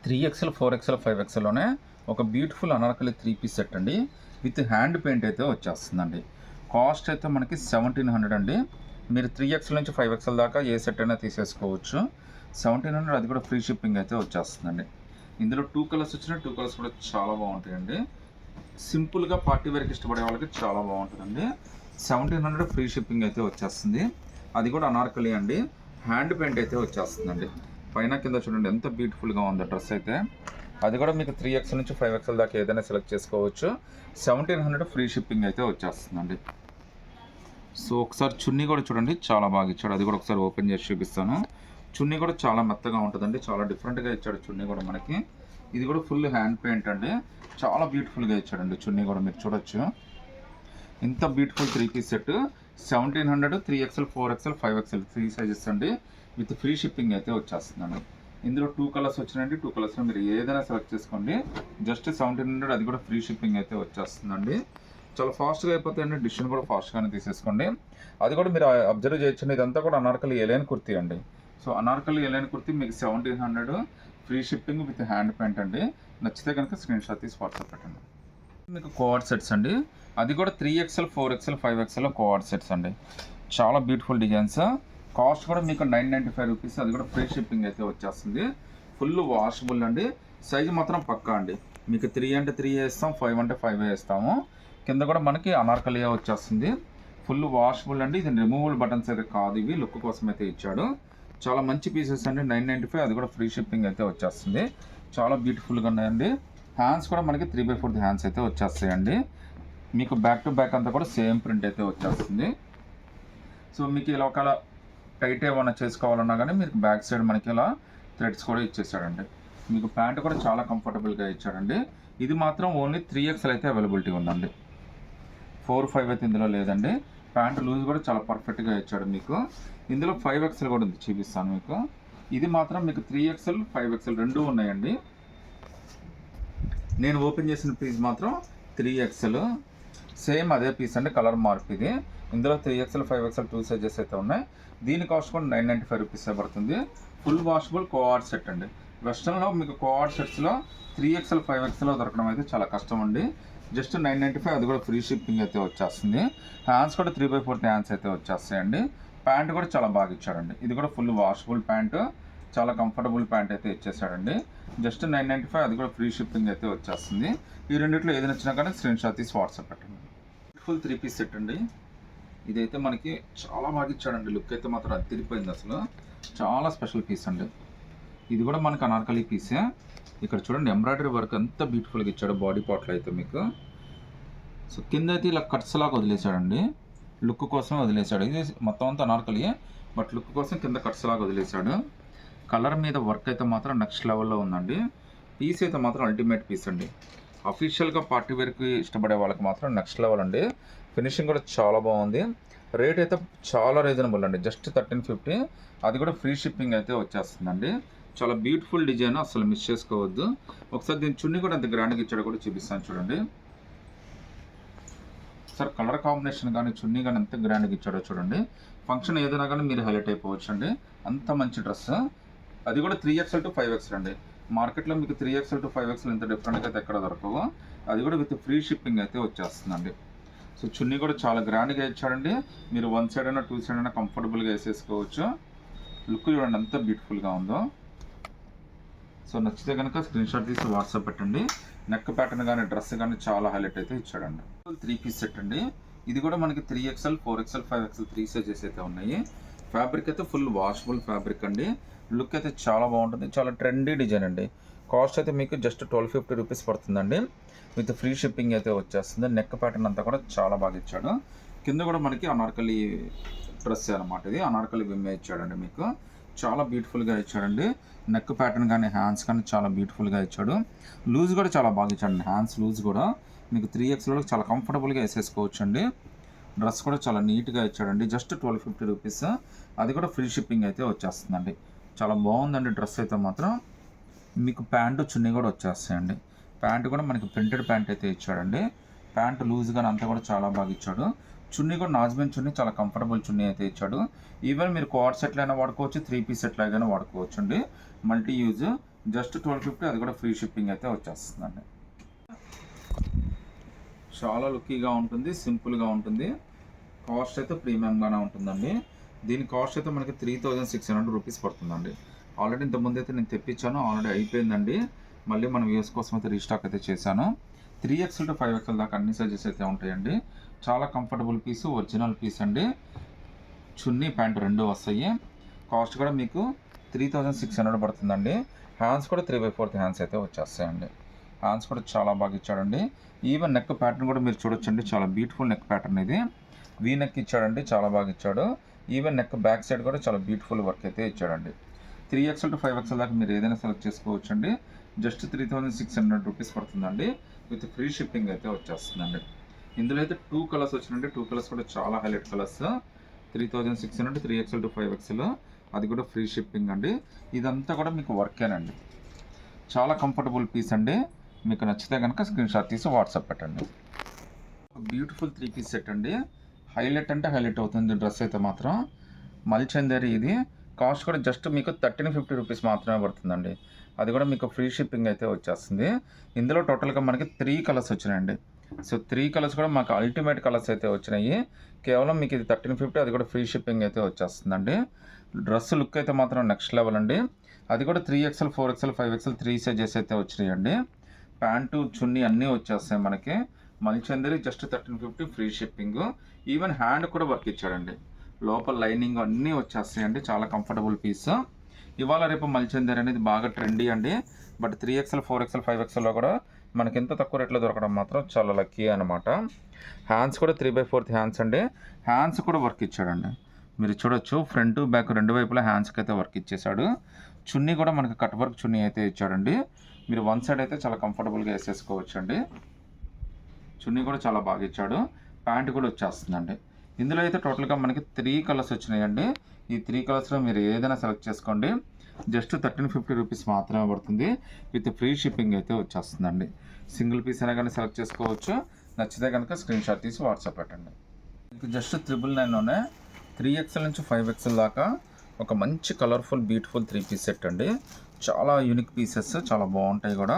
3XL 4XL 5XLలోనే ఒక beautiful Anarkali 3 piece set అండి with hand paint అయితే వచ్చేస్తుందండి. కాస్ట్ అయితే మనకి 1700 అండి. మీరు 3XL నుంచి 5XL దాకా ఏ సెట్ అయినా తీసేసుకోవచ్చు. 1700, అది కూడా ఫ్రీ షిప్పింగ్ అయితే వచ్చేస్తుందండి. ఇందులో 2 కలర్స్ వచ్చినాయి. 2 కలర్స్ కూడా చాలా బాగుంటాయండి. సింపుల్గా పార్టీ వేర్కి ఇష్టపడే వాళ్ళకి చాలా బాగుంటుందండి. 1700 ఫ్రీ షిప్పింగ్ అయితే వచ్చేస్తుంది. అది కూడా అనార్కలి అండి, హ్యాండ్ పెయింట్ అయితే వచ్చేస్తుందండి. పైన కింద చూడండి ఎంత బ్యూటిఫుల్గా ఉందో డ్రెస్ అయితే. అది కూడా మీకు 3XL నుంచి 5XL దాకా ఏదైనా సెలెక్ట్ చేసుకోవచ్చు. 1700 ఫ్రీ షిప్పింగ్ అయితే వచ్చేస్తుందండి. సో ఒకసారి చున్నీ కూడా చూడండి, చాలా బాగా ఇచ్చాడు. అది కూడా ఒకసారి ఓపెన్ చేసి చూపిస్తాను. చున్నీ కూడా చాలా మెత్తగా ఉంటుందండి, చాలా డిఫరెంట్గా ఇచ్చాడు చున్నీ కూడా మనకి. ఇది కూడా ఫుల్ హ్యాండ్ పెయింట్ అండి, చాలా బ్యూటిఫుల్గా ఇచ్చాడండి చున్నీ కూడా, మీరు చూడొచ్చు. ఇంత beautiful 3 piece set 1700, 3XL 4XL 5XL 3 sizes అండి, విత్ ఫ్రీ షిప్పింగ్ అయితే వచ్చేస్తుందండి. ఇందులో 2 కలర్స్ వచ్చినాయండి. 2 కలర్స్లో మీరు ఏదైనా సెలెక్ట్ చేసుకోండి. జస్ట్ 1700, అది కూడా ఫ్రీ షిప్పింగ్ అయితే వచ్చేస్తుందండి. చాలా ఫాస్ట్గా అయిపోతాయండి. డిసిషన్ కూడా ఫాస్ట్గానే తీసేసుకోండి. అది కూడా మీరు అబ్జర్వ్ చేయొచ్చండి, ఇదంతా కూడా అనార్కలి ఎలైన్ కుర్తీ అండి. సో అనార్కలి ఎలైన్ కుర్తీ మీకు 1700 free shipping with hand paint అండి. నచ్చితే కనుక స్క్రీన్ షాట్ తీసి వాట్సాప్ పెట్టండి. మీకు కోఆర్డ్ సెట్స్ అండి, అది కూడా 3XL 4XL 5XL co-ord sets అండి. చాలా బ్యూటిఫుల్ డిజైన్స్. కాస్ట్ కూడా మీకు 995 రూపీస్, అది కూడా ఫ్రీ షిప్పింగ్ అయితే వచ్చేస్తుంది. ఫుల్ వాషబుల్ అండి. సైజు మాత్రం పక్కా అండి. మీకు 3 అంటే 3 వేస్తాం, 5 అంటే 5 వేస్తాము. కింద కూడా మనకి అనార్కలియా వచ్చేస్తుంది. ఫుల్ వాషబుల్ అండి. ఇది రిమూవబుల్ బటన్స్ అయితే కాదు, ఇవి లుక్ కోసం అయితే ఇచ్చాడు. చాలా మంచి పీసెస్ అండి. 995, అది కూడా ఫ్రీ షిప్పింగ్ అయితే వచ్చేస్తుంది. చాలా బ్యూటిఫుల్గా ఉన్నాయండి. హ్యాండ్స్ కూడా మనకి 3/4 హ్యాండ్స్ అయితే వచ్చేస్తాయండి. మీకు బ్యాక్ టు బ్యాక్ అంతా కూడా సేమ్ ప్రింట్ అయితే వచ్చేస్తుంది. సో మీకు ఇలా ఒక టైట్ ఏమైనా చేసుకోవాలన్నా కానీ మీకు బ్యాక్ సైడ్ మనకి ఇలా థ్రెడ్స్ కూడా ఇచ్చేసాడండి. మీకు ప్యాంట్ కూడా చాలా కంఫర్టబుల్గా ఇచ్చాడండి. ఇది మాత్రం ఓన్లీ 3XL అయితే అవైలబిలిటీ ఉందండి. 4, 5 అయితే ఇందులో లేదండి. ప్యాంట్ లూజ్ కూడా చాలా పర్ఫెక్ట్గా ఇచ్చాడు మీకు. ఇందులో 5XL కూడా ఉంది, చూపిస్తాను మీకు. ఇది మాత్రం మీకు 3XL 5XL రెండూ ఉన్నాయండి. నేను ఓపెన్ చేసిన పీస్ మాత్రం 3XL, సేమ్ అదే పీస్ అండి, కలర్ మార్క్ ఇది. ఇందులో 3XL 5XL 2 సైజెస్ అయితే ఉన్నాయి. దీని కాస్ట్ కూడా 995 రూపీస్ పడుతుంది. ఫుల్ వాషబుల్ కోఆర్డ్ సెట్ అండి. వెస్ట్రన్లో మీకు కోఆర్డ్ సెట్స్లో 3XL 5XL దొరకడం అయితే చాలా కష్టం అండి. జస్ట్ 995, అది కూడా ఫ్రీ షిప్పింగ్ అయితే వచ్చేస్తుంది. హ్యాండ్స్ కూడా 3/4 హ్యాండ్స్ అయితే వచ్చేస్తాయండి. ప్యాంట్ కూడా చాలా బాగా ఇచ్చాడండి. ఇది కూడా ఫుల్ వాషబుల్ ప్యాంటు, చాలా కంఫర్టబుల్ ప్యాంట్ అయితే ఇచ్చేసాడండి. జస్ట్ 995, అది కూడా ఫ్రీ షిప్పింగ్ అయితే వచ్చేస్తుంది. ఈ రెండిట్లో ఏది నచ్చినా కానీ స్క్రీన్ షాట్ తీసి వాట్సాప్ పెట్టండి. ఫుల్ 3 పీస్ సెట్ అండి. ఇదైతే మనకి చాలా బాగా ఇచ్చాడండి. లుక్ అయితే మాత్రం అది తిరిగిపోయింది అసలు. చాలా స్పెషల్ పీస్ అండి. ఇది కూడా మనకి అనార్కలి పీసే. ఇక్కడ చూడండి ఎంబ్రాయిడరీ వర్క్ ఎంత బ్యూటిఫుల్గా ఇచ్చాడు బాడీ పార్ట్లో అయితే మీకు. సో కింద అయితే ఇలా కట్స్ లాగా వదిలేశాడండి, లుక్ కోసం వదిలేశాడు. ఇది మొత్తం అంతా అనార్కలి, బట్ లుక్ కోసం కింద కట్స్ లాగా వదిలేశాడు. కలర్ మీద వర్క్ అయితే మాత్రం నెక్స్ట్ లెవెల్లో ఉందండి. పీస్ అయితే మాత్రం అల్టిమేట్ పీస్ అండి. అఫీషియల్గా పార్టీ వేర్కి ఇష్టపడే వాళ్ళకి మాత్రం నెక్స్ట్ లెవెల్ అండి. ఫినిషింగ్ కూడా చాలా బాగుంది. రేట్ అయితే చాలా రీజనబుల్ అండి, జస్ట్ 1350, అది కూడా ఫ్రీ షిప్పింగ్ అయితే వచ్చేస్తుందండి. చాలా బ్యూటిఫుల్ డిజైన్, అసలు మిస్ చేసుకోవద్దు. ఒకసారి దీని చున్నీ కూడా అంత గ్రాండ్గా ఇచ్చాడో కూడా చూపిస్తాను చూడండి. సార్ కలర్ కాంబినేషన్ కానీ చున్నీ కానీ ఎంత గ్రాండ్గా ఇచ్చాడో చూడండి. ఫంక్షన్ ఏదైనా కానీ మీరు హైలైట్ అయిపోవచ్చు అండి, అంత మంచి డ్రెస్. అది కూడా 3XL to 5XL అండి. మార్కెట్లో మీకు 3XL to 5XL ఇంత డిఫరెంట్గా అయితే ఎక్కడ దొరకవు. అది కూడా విత్ ఫ్రీ షిప్పింగ్ అయితే వచ్చేస్తుందండి. సో చున్నీ కూడా చాలా గ్రాండ్గా ఇచ్చాడండి. మీరు 1 సైడ్ అయినా 2 సైడ్ అయినా కంఫర్టబుల్గా వేసేసుకోవచ్చు. లుక్ చూడండి ఎంత బ్యూటిఫుల్గా ఉందో. సో నచ్చితే కనుక స్క్రీన్ షాట్ తీసి వాట్సాప్ పెట్టండి. నెక్ ప్యాటర్న్ కానీ డ్రెస్ కానీ చాలా హైలైట్ అయితే ఇచ్చాడండి. 3 పీస్ సెట్ అండి. ఇది కూడా మనకి 3XL 4XL 5XL 3 సైజెస్ అయితే ఉన్నాయి. ఫ్యాబ్రిక్ అయితే ఫుల్ వాషబుల్ ఫ్యాబ్రిక్ అండి. లుక్ అయితే చాలా బాగుంటుంది, చాలా ట్రెండీ డిజైన్ అండి. కాస్ట్ అయితే మీకు జస్ట్ 1250 రూపీస్ పడుతుందండి, విత్ ఫ్రీ షిప్పింగ్ అయితే వచ్చేస్తుంది. నెక్ ప్యాటర్న్ అంతా కూడా చాలా బాగా ఇచ్చాడు. కింద కూడా మనకి అనార్కలి డ్రెస్ అనమాట, ఇది అనార్కలి విమ్మే ఇచ్చాడండి మీకు. చాలా బ్యూటిఫుల్గా ఇచ్చాడండి. నెక్ ప్యాటర్న్ కానీ హ్యాండ్స్ కానీ చాలా బ్యూటిఫుల్గా ఇచ్చాడు. లూజ్ కూడా చాలా బాగా ఇచ్చాడండి. హ్యాండ్స్ లూజ్ కూడా మీకు 3XL చాలా కంఫర్టబుల్గా వేసేసుకోవచ్చు అండి. డ్రెస్ కూడా చాలా నీట్గా ఇచ్చాడండి. జస్ట్ 1250 రూపీస్, అది కూడా ఫ్రీ షిప్పింగ్ అయితే వచ్చేస్తుందండి. చాలా బాగుందండి డ్రెస్ అయితే మాత్రం. మీకు ప్యాంటు చున్నీ కూడా వచ్చేస్తాయండి. ప్యాంటు కూడా మనకి ప్రింటెడ్ ప్యాంట్ అయితే ఇచ్చాడండి. ప్యాంటు లూజ్గా అంతా కూడా చాలా బాగా ఇచ్చాడు. చున్నీ కూడా నాజ్బెన్ చున్నీ, చాలా కంఫర్టబుల్ చున్నీ అయితే ఇచ్చాడు. ఈవెన్ మీరు కోఆర్డ్ సెట్లు అయినా వాడుకోవచ్చు, 3 పీస్ సెట్లు అయినా వాడుకోవచ్చు అండి. Multi use. జస్ట్ 1250, అది కూడా ఫ్రీ షిప్పింగ్ అయితే వచ్చేస్తుందండి. చాలా లుక్కీగా ఉంటుంది, సింపుల్గా ఉంటుంది. కాస్ట్ అయితే ప్రీమియంగానే ఉంటుందండి. దీని కాస్ట్ అయితే మనకి 3600 రూపీస్ పడుతుందండి. ఆల్రెడీ ఇంతకుముందు అయితే నేను తెప్పించాను, ఆల్రెడీ అయిపోయిందండి. మళ్ళీ మన వ్యూస్ కోసం అయితే రీస్టాక్ అయితే చేశాను. 3XL to 5XL దాకా అన్ని సైజెస్ అయితే ఉంటాయండి. చాలా కంఫర్టబుల్ పీసు, ఒరిజినల్ పీస్ అండి. చున్నీ ప్యాంట్ రెండు వస్తాయి. కాస్ట్ కూడా మీకు 3600 పడుతుందండి. హ్యాండ్స్ కూడా 3/4 హ్యాండ్స్ అయితే వచ్చేస్తాయండి. హ్యాండ్స్ కూడా చాలా బాగా ఇచ్చాడండి. ఈవెన్ నెక్ ప్యాటర్న్ కూడా మీరు చూడొచ్చండి, చాలా బ్యూటిఫుల్ నెక్ ప్యాటర్న్ ఇది. వీ నెక్ ఇచ్చాడండి, చాలా బాగా ఇచ్చాడు. ఈవెన్ నెక్ బ్యాక్ సైడ్ కూడా చాలా బ్యూటిఫుల్ వర్క్ అయితే ఇచ్చాడండి. 3XL to 5XL దాకా మీరు ఏదైనా సెలెక్ట్ చేసుకోవచ్చండి. జస్ట్ 3600 రూపీస్ పడుతుందండి. విత్ ఫ్రీ షిప్పింగ్ అయితే వచ్చేస్తుందండి. ఇందులో అయితే 2 కలర్స్ వచ్చినాయండి. 2 కలర్స్ కూడా చాలా highlight colours. 3600 3XL to 5XL, అది కూడా ఫ్రీ షిప్పింగ్ అండి. ఇదంతా కూడా మీకు వర్కేనండి. చాలా కంఫర్టబుల్ పీస్ అండి. మీకు నచ్చితే కనుక స్క్రీన్ షాట్ తీసి వాట్సాప్ పెట్టండి. బ్యూటిఫుల్ 3 పీస్ సెట్ అండి. హైలైట్ అంటే హైలైట్ అవుతుంది డ్రెస్ అయితే మాత్రం. మల్చందేరి ఇది. కాస్ట్ కూడా జస్ట్ మీకు 1350 రూపీస్ మాత్రమే పడుతుందండి. అది కూడా మీకు ఫ్రీ షిప్పింగ్ అయితే వచ్చేస్తుంది. ఇందులో టోటల్గా మనకి 3 కలర్స్ వచ్చినాయండి. సో 3 కలర్స్ కూడా మాకు అల్టిమేట్ కలర్స్ అయితే వచ్చినాయి. కేవలం మీకు ఇది 1350, అది కూడా ఫ్రీ షిప్పింగ్ అయితే వచ్చేస్తుందండి. డ్రెస్ లుక్ అయితే మాత్రం నెక్స్ట్ లెవెల్ అండి. అది కూడా 3XL 4XL 5XL 3 సైజెస్ అయితే వచ్చినాయండి. ప్యాంటు చున్నీ అన్నీ వచ్చేస్తాయి మనకి. మల్చందరి just 1350 free shipping. Even hand కూడా వర్క్ ఇచ్చాడండి. లోపల లైనింగ్ అన్నీ వచ్చేస్తాయండి. చాలా కంఫర్టబుల్ పీస్. ఇవాళ రేపు మల్చందరి అనేది బాగా ట్రెండీ అండి. బట్ 3XL 4XL 5XLలో కూడా మనకి ఎంత తక్కువ రేట్లో దొరకడం మాత్రం చాలా లక్కీ అనమాట. హ్యాండ్స్ కూడా 3/4 హ్యాండ్స్ అండి. హ్యాండ్స్ కూడా వర్క్ ఇచ్చాడండి. మీరు చూడొచ్చు, ఫ్రంట్ బ్యాక్ రెండు వైపులా హ్యాండ్స్కి అయితే వర్క్ ఇచ్చేసాడు. చున్నీ కూడా మనకి కట్ వర్క్ చున్నీ అయితే ఇచ్చాడండి. మీరు వన్ సైడ్ అయితే చాలా కంఫర్టబుల్గా వేసేసుకోవచ్చు అండి. చున్నీ కూడా చాలా బాగా ఇచ్చాడు. ప్యాంట్ కూడా వచ్చేస్తుందండి. ఇందులో అయితే టోటల్గా మనకి 3 కలర్స్ వచ్చినాయండి. ఈ 3 కలర్స్లో మీరు ఏదైనా సెలెక్ట్ చేసుకోండి. జస్ట్ 1350 రూపీస్ మాత్రమే పడుతుంది. విత్ ఫ్రీ షిప్పింగ్ అయితే వచ్చేస్తుందండి. సింగిల్ పీస్ అయినా కానీ సెలెక్ట్ చేసుకోవచ్చు. నచ్చితే కనుక స్క్రీన్ షాట్ తీసి వాట్సాప్ పెట్టండి. మీకు జస్ట్ 999లోనే 3XL నుంచి 5XL దాకా ఒక మంచి కలర్ఫుల్ బ్యూటిఫుల్ 3 పీస్ సెట్ అండి. చాలా యూనిక్ పీసెస్, చాలా బాగుంటాయి కూడా.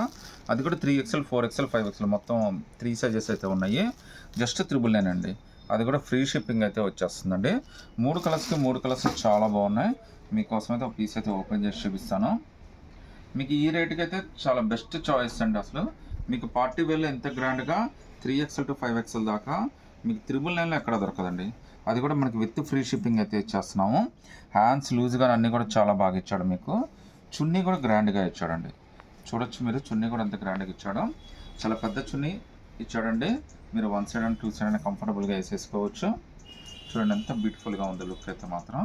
అది కూడా 3XL 4XL 5XL మొత్తం 3 సైజెస్ అయితే ఉన్నాయి. జస్ట్ 999 అండి. అది కూడా ఫ్రీ షిప్పింగ్ అయితే వచ్చేస్తుందండి. 3 కలర్స్ చాలా బాగున్నాయి. మీకోసం అయితే ఒక పీస్ అయితే ఓపెన్ చేసి చూపిస్తాను. మీకు ఈ రేటుకి అయితే చాలా బెస్ట్ చాయిస్ అండి. అసలు మీకు పార్టీ వేర్లో ఎంత గ్రాండ్గా 3XL to 5XL దాకా మీకు 999లో ఎక్కడ దొరకదండి. అది కూడా మనకి విత్ ఫ్రీ షిప్పింగ్ అయితే ఇచ్చేస్తున్నాము. హ్యాండ్స్ లూజ్గా అన్నీ కూడా చాలా బాగా ఇచ్చాడు. మీకు చున్నీ కూడా గ్రాండ్గా ఇచ్చాడండి. చూడొచ్చు మీరు, చున్నీ కూడా ఎంత గ్రాండ్గా ఇచ్చాడు. చాలా పెద్ద చున్నీ ఇచ్చాడండి. మీరు వన్ సైడ్ అండ్ 2 సైడ్ అయినా కంఫర్టబుల్గా వేసేసుకోవచ్చు. చూడండి ఎంత బ్యూటిఫుల్గా ఉంది లుక్ అయితే మాత్రం.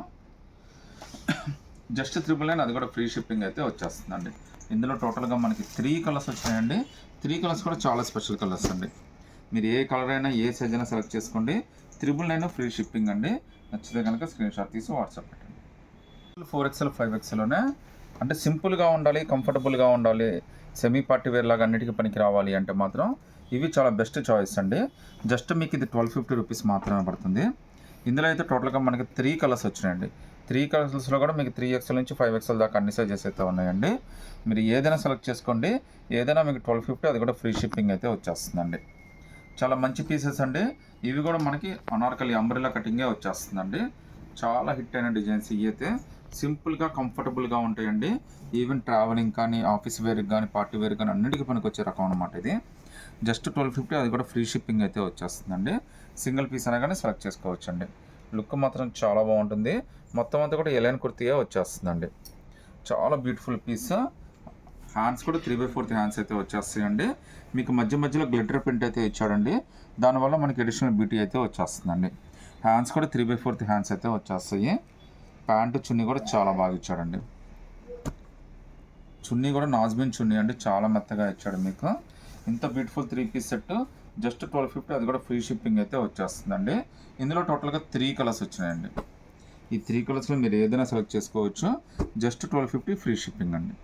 జస్ట్ 999, అది కూడా ఫ్రీ షిప్పింగ్ అయితే వచ్చేస్తుందండి. ఇందులో టోటల్గా మనకి 3 కలర్స్ వచ్చినాయండి. 3 కలర్స్ కూడా చాలా స్పెషల్ కలర్స్ అండి. మీరు ఏ కలర్ అయినా ఏ సైజ్ అయినా సెలెక్ట్ చేసుకోండి. 999 ఫ్రీ షిప్పింగ్ అండి. నచ్చితే కనుక స్క్రీన్ షాట్ తీసి వాట్సాప్ పెట్టండి. 4XL 5XLలోనే అంటే సింపుల్గా ఉండాలి, కంఫర్టబుల్గా ఉండాలి, సెమీ పార్టీ వేర్ లాగా అన్నిటికీ పనికి రావాలి అంటే మాత్రం ఇవి చాలా బెస్ట్ చాయిస్ అండి. జస్ట్ మీకు ఇది 1250 రూపీస్ మాత్రమే పడుతుంది. ఇందులో అయితే టోటల్గా మనకి 3 కలర్స్ వచ్చినాయండి. 3 కలర్స్లో కూడా మీకు 3XL నుంచి 5XL దాకా అన్ని సైజెస్ అయితే ఉన్నాయండి. మీరు ఏదైనా సెలెక్ట్ చేసుకోండి. ఏదైనా మీకు 1250, అది కూడా ఫ్రీ షిప్పింగ్ అయితే వచ్చేస్తుందండి. చాలా మంచి పీసెస్ అండి. ఇవి కూడా మనకి అనార్కలి అంబ్రెల్లా కటింగే వచ్చేస్తుందండి. చాలా హిట్ అయిన డిజైన్స్ ఇవి అయితే. సింపుల్గా కంఫర్టబుల్గా ఉంటాయండి. ఈవెన్ ట్రావెలింగ్ కానీ, ఆఫీస్ వేర్కి కానీ, పార్టీ వేర్ కానీ అన్నిటికీ పనికి వచ్చే రకం అనమాట ఇది. జస్ట్ 1250, అది కూడా ఫ్రీ షిప్పింగ్ అయితే వచ్చేస్తుందండి. సింగిల్ పీస్ అయినా కానీ సెలెక్ట్ చేసుకోవచ్చండి. లుక్ మాత్రం చాలా బాగుంటుంది. మొత్తం అంతా కూడా ఎలైన్ కుర్తీగా వచ్చేస్తుందండి. చాలా బ్యూటిఫుల్ పీస్. హ్యాండ్స్ కూడా 3/4 హ్యాండ్స్ అయితే వచ్చేస్తాయండి. మీకు మధ్యలో గ్లిటర్ ప్రింట్ అయితే ఇచ్చాడండి. దానివల్ల మనకి అడిషనల్ బ్యూటీ అయితే వచ్చేస్తుందండి. హ్యాండ్స్ కూడా 3/4 హ్యాండ్స్ అయితే వచ్చేస్తాయి. ప్యాంటు చున్నీ కూడా చాలా బాగా ఇచ్చాడండి. చున్నీ కూడా నాజ్బిన్ చున్నీ అండి, చాలా మెత్తగా ఇచ్చాడు మీకు. ఇంత బ్యూటిఫుల్ 3 పీస్ సెట్ జస్ట్ 1250, అది కూడా ఫ్రీ షిప్పింగ్ అయితే వచ్చేస్తుందండి. ఇందులో టోటల్గా 3 కలర్స్ వచ్చినాయండి. ఈ 3 కలర్స్లో మీరు ఏదైనా సెలెక్ట్ చేసుకోవచ్చు. జస్ట్ 1250 ఫ్రీ షిప్పింగ్ అండి.